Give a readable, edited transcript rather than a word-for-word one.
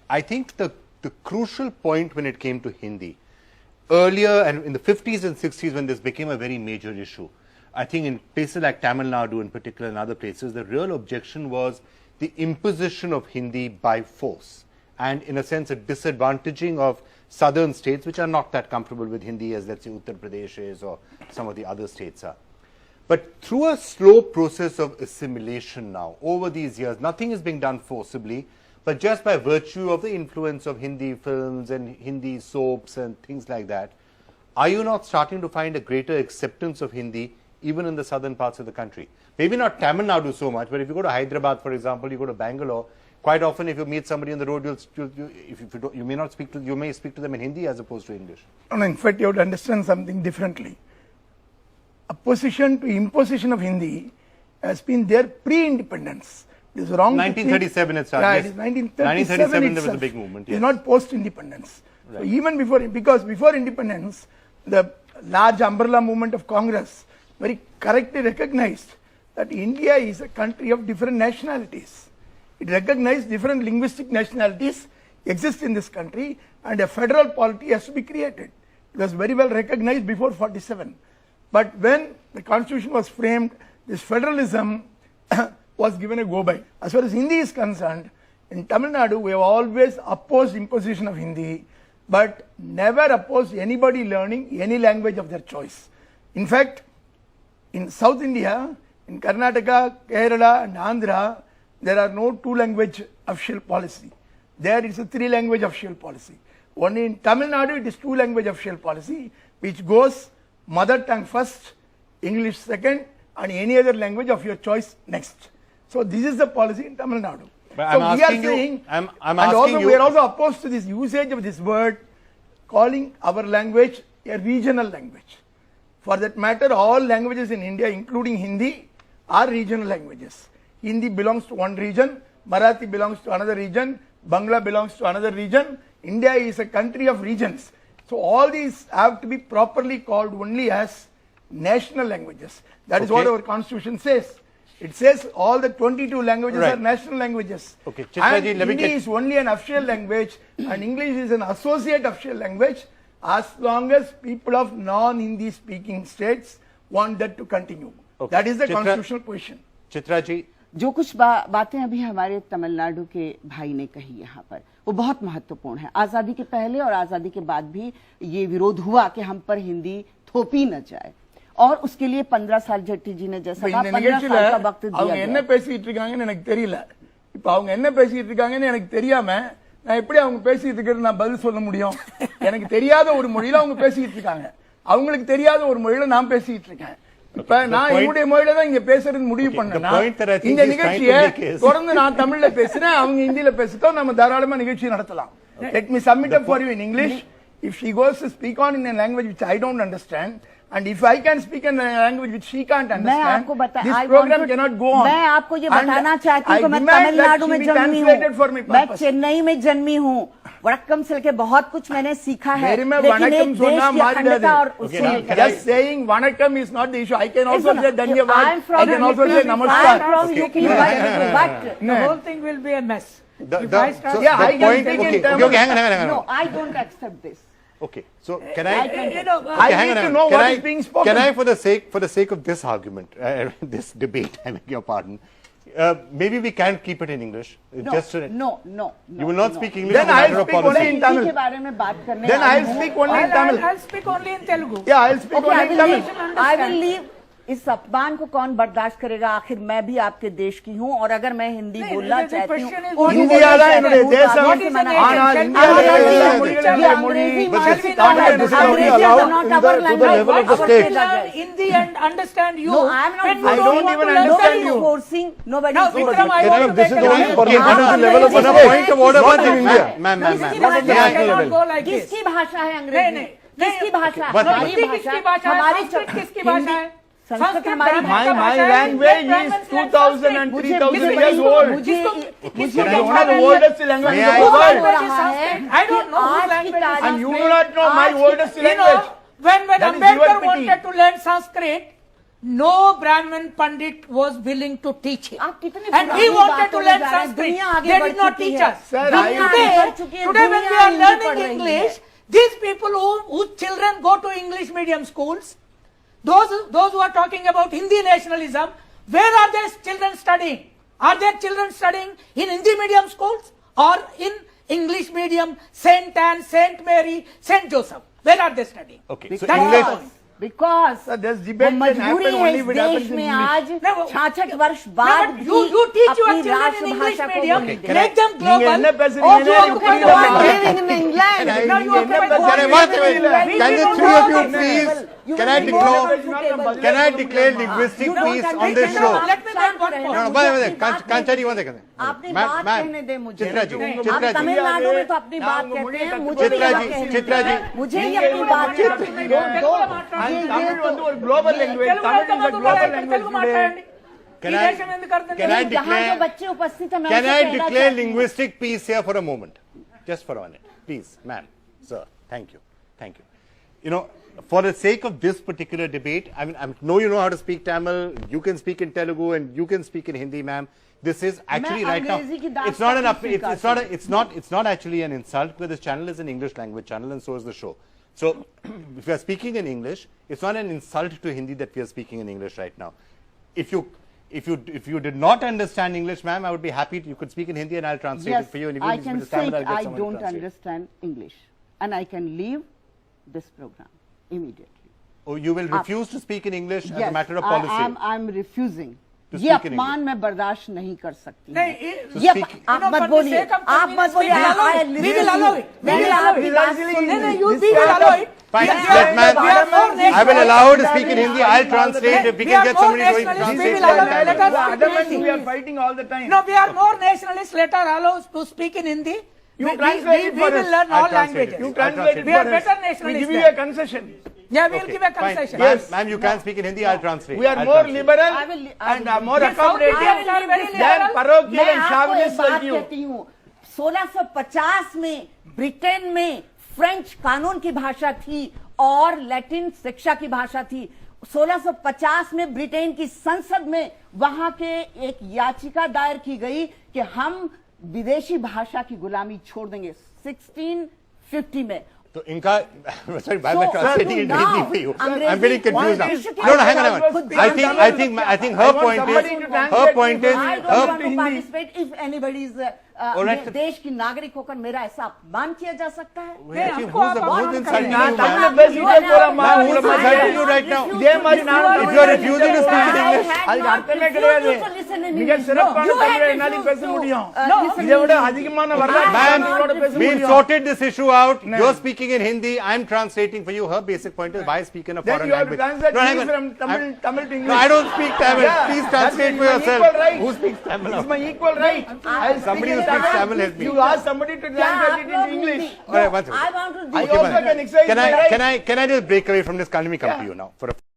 I think the crucial point when it came to Hindi, earlier and in the 50s and 60s when this became a very major issue, I think in places like Tamil Nadu in particular and other places, the real objection was the imposition of Hindi by force and in a sense a disadvantaging of southern states which are not that comfortable with Hindi as let's say Uttar Pradesh is or some of the other states are. But through a slow process of assimilation now, over these years, nothing is being done forcibly, but just by virtue of the influence of Hindi films and Hindi soaps and things like that, are you not starting to find a greater acceptance of Hindi even in the southern parts of the country? Maybe not Tamil Nadu so much, but if you go to Hyderabad, for example, you go to Bangalore, quite often if you meet somebody on the road, you may speak to them in Hindi as opposed to English. No, in fact, you have to understand something differently. Opposition to imposition of Hindi has been there pre-independence. It is wrong. 1937 it started. Yeah, it is 1937 there was a big movement. It is not post-independence. Right. So even because before independence, the large umbrella movement of Congress very correctly recognized that India is a country of different nationalities. It recognized different linguistic nationalities exist in this country and a federal polity has to be created. It was very well recognized before 47. But when the constitution was framed, this federalism was given a go-by. As far as Hindi is concerned, in Tamil Nadu, we have always opposed imposition of Hindi, but never opposed anybody learning any language of their choice. In fact, in South India, in Karnataka, Kerala and Andhra, there are no two-language official policy. There is a three-language official policy. Only in Tamil Nadu, it is two-language official policy, which goes mother tongue first, English second, and any other language of your choice next. So this is the policy in Tamil Nadu. But so I'm we are asking saying, you, I'm and asking also you, we are also opposed to this usage of this word, calling our language a regional language. For that matter, all languages in India, including Hindi, are regional languages. Hindi belongs to one region, Marathi belongs to another region, Bangla belongs to another region. India is a country of regions. So all these have to be properly called only as national languages. That is what our constitution says. It says all the 22 languages are national languages. Okay. And Hindi is only an official language and English is an associate official language as long as people of non-Hindi speaking states want that to continue. Okay. That is the constitutional position. Chitra ji, जो कुछ बातें अभी हमारे तमिलनाडु के भाई ने कही यहाँ पर वो बहुत महत्वपूर्ण है। आजादी के पहले और आजादी के बाद भी ये विरोध हुआ कि हम पर हिंदी थोपी न जाए और उसके लिए 15 साल जेट्टी जी ने जैसा कहा 15 साल का वक्त दिया அவங்க என்ன பேசிட்டு இருக்காங்கன்னு எனக்கு தெரியல. இப்ப அவங்க என்ன பேசிட்டு இருக்காங்கன்னு எனக்கு தெரியாம நான் எப்படி அவங்க பேசிட்டு இருக்கிறது நான் பதில் சொல்ல முடியும்? எனக்கு தெரியாத ஒரு மொழியில அவங்க பேசிட்டு இருக்காங்க. அவங்களுக்கு தெரியாத ஒரு மொழியில நான் பேசிட்டு இருக்கேன். இப்ப நான் என்னுடைய மொழியில தான் இங்க பேசுறது முடிவு பண்ணேன்னா இந்த நிகழ்ச்சியை தொடர்ந்து நான் தமிழ்ல பேசுறேன் அவங்க ஹிந்தில பேசிட்டோம் நம்ம தாராளமா நிகழ்ச்சி நடத்தலாம். Let me submit up for you in English. If she goes to speak on in a language which I don't understand, and if I can speak in a language which she can't understand, this program cannot go on. मैं आपको ये बताना चाहती हूँ कि मैं तमिलनाडु में जन्मी हूँ, मैं चेन्नई में जन्मी हूँ, वड़क्कम से लेके बहुत कुछ मैंने सीखा है, लेकिन एक देश की अखंडता और उसमें just saying vanakkam is not the issue. I can also say dhanyavad, I can also say namaskar. I am from UP, but the whole thing will be a mess. I can speak in Tamil. No, I don't accept this. Okay, so can I? I need to know what is being spoken. Can I, for the sake of this argument, this debate, I beg your pardon, maybe we can't keep it in English. No. You will not speak English. Then I'll speak only in Tamil. Then I'll speak only in Tamil. I'll speak only in Telugu. Yeah, I'll speak only in Tamil. I will leave. इस अपमान को कौन बर्दाश्त करेगा? आखिर मैं भी आपके देश की हूँ और अगर मैं हिंदी बोलना चाहती हूँ Hindi and understand you. No, I am not. I don't even understand you. Forcing nobody. Now, Vikram, I want to This is make the only a parliamentary level of a point of order Not in India. Ma'am. cannot go like this. किसकी भाषा है अंग्रेजी? किसकी भाषा? किसकी भाषा? हमारी किसकी भाषा है? संस्कृत हमारी My language is 2000 and 3000 years old. It's one of the oldest languages in the world. I don't know whose language. And you do not know my oldest You know, language. when That is Ambedkar your pity. wanted to learn Sanskrit, no Brahmin Pandit was willing to teach him. आप कितने And पुरानी he wanted to बातों में learn जा रहे हैं। Sanskrit. दुनिया आगे They बढ़ did not चुकी teach है। us. Sir, But I- today, बढ़ चुकी है, today when दुनिया we are हिंदी पढ़ learning रही English, है। these people whose children go to English medium schools, those who are talking about Hindi nationalism, where are their children studying? Are their children studying in Hindi medium schools or in English medium, Saint Anne, Saint Mary, Saint Joseph? Where are they studying? Okay, so That is English. the point. Because Sir, there's debate वो can मजबूरी happen है only इस if it happens देश in में English. आज No, but- 66 वर्ष No, बाद but you teach your अपनी children in English राष्ट्रभाषा को medium, बोलने can दें। make them global. என்ன பேசுறீங்க? Oh, you என்ன occupy புரியல the பாருங்க. market. living in England. Now you occupy the Can Can I market. wait a minute? Can the three of you please? You Can will I be declare? comfortable. Can I declare linguistic You don't peace on understand. this show? Let me make one point. No, no, wait, Kanchari, one second. आपने Ma'am, बात ma'am, कहने दे मुझे। चित्रा जी, आप चित्रा जी, तमिलनाडु में तो अपनी बात कहते हैं, मुझे भी चित्रा यहाँ जी, कहने चित्रा दें। जी। मुझे ही अपनी बात कहने दें। And Tamil வந்து ஒரு global language. Telugu Tamil is a మాట్లాడండి, global తెలుగు language today. మాట్లాడండి. Can ఈ I- దేశం ఎందుకు అర్థం can I కాదు? जहाँ जो declare- बच्चे उपस्थित हैं, मैं Can उनसे I कहना declare चाहती हूँ। linguistic peace here for a moment? Just for a minute. Please, ma'am, sir. Thank you. Thank you. You know, for the sake of this particular debate, I mean, I know you know how to speak Tamil, you can speak in Telugu, and you can speak in Hindi, ma'am. This is actually right now. अंग्रेजी की दास्तान It's not an up, नहीं it's not actually an insult, because this channel is an English language channel, and so is the show. So, if you are speaking in English, it's not an insult to Hindi that we are speaking in English right now. If you did not understand English, ma'am, I would be happy. You could speak in Hindi, and I'll translate Yes, it for you. And if I you can speak say Tamil, I'll get I someone to don't translate. understand English, and I can leave this program immediately. Oh, you will refuse to speak in English as a Yes, matter of policy. I'm refusing. To ये speak in अपमान मैं बर्दाश्त नहीं कर सकती नहीं, हूँ। So ये speak- आप You know, मत for the बोलिए, sake of आप मत बोलिए। we will allow it. We will allow it. We will allow it. आपकी बात Actually, सुन- नहीं, नहीं, you This we will kind allow of- it. Fine, We let are- ma'am- we are more I will nationalist. allow her to speak in Hindi. I'll translate. If we We can are get more somebody to nationalists. translate. We This is will allow the it. Let us dialogue. speak Otherwise, in we are Hindi. fighting all the time. No, we are more nationalists. Let her allow us to speak in Hindi. You We translate it we for will us. learn I'll all translate it. languages. You I'll translate it translate We for are us. better nationalists We give you than- a concession. Yeah, we will Okay, give a fine. concession. Yes. Ma'am, you can speak in Hindi. I'll translate. We are I'll more translate. liberal I and will- more Yes, South accommodating Indians are very than liberal. parochial मैं and आपको एक chauvinists बात like you. कहती हूँ, 1650 में Britain में French कानून की भाषा थी और लैटिन शिक्षा की भाषा थी। 1650 में ब्रिटेन की संसद में वहां के एक याचिका दायर की गई कि हम विदेशी भाषा की गुलामी छोड़ देंगे 1650 में। So, Inka, sorry, why am I So, translating so it now, in Hindi for you? Angrezi- I'm getting confused now. One issue No, no, hang on, hang I on. was I speaking think I her want point somebody is, to her translate point it is, for I me. don't want to Hindi. participate if anybody is All right. देश की नागरिक होकर मेरा ऐसा अपमान किया जा सकता है। Wait, actually, हमको who's आप insulting you, நான் ma'am? தமிழ பேசிட்டே போறேம்மா. Ma'am, உங்களை who's மாதிரி insulting you right now? இதே மாதிரி நானும் If you are refusing to speak in English, அதுக்கு அர்த்தமே கிடையாது. மிக சிறப்பான தமிழை என்னால பேச முடியும். இதை விட அதிகமான வரலாற்று சான்றுகளோட பேச Ma'am, we've முடியும். sorted this issue out. You're speaking in Hindi. I'm translating for you. Her basic point is why speak in a Then foreign you have to language. translate No, hang me on. from Tamil to English. No, I don't speak Tamil. Yeah, Please that's translate for my yourself. equal right. Who speaks Tamil? It's my equal right. I'll Somebody speak who in speaks Tamil help me. You ask somebody to क्या translate आप it लोग into English. Hindi- All right, one second. I want to I do- also can exercise my right. Can I just break away from this? Can we come to you now for a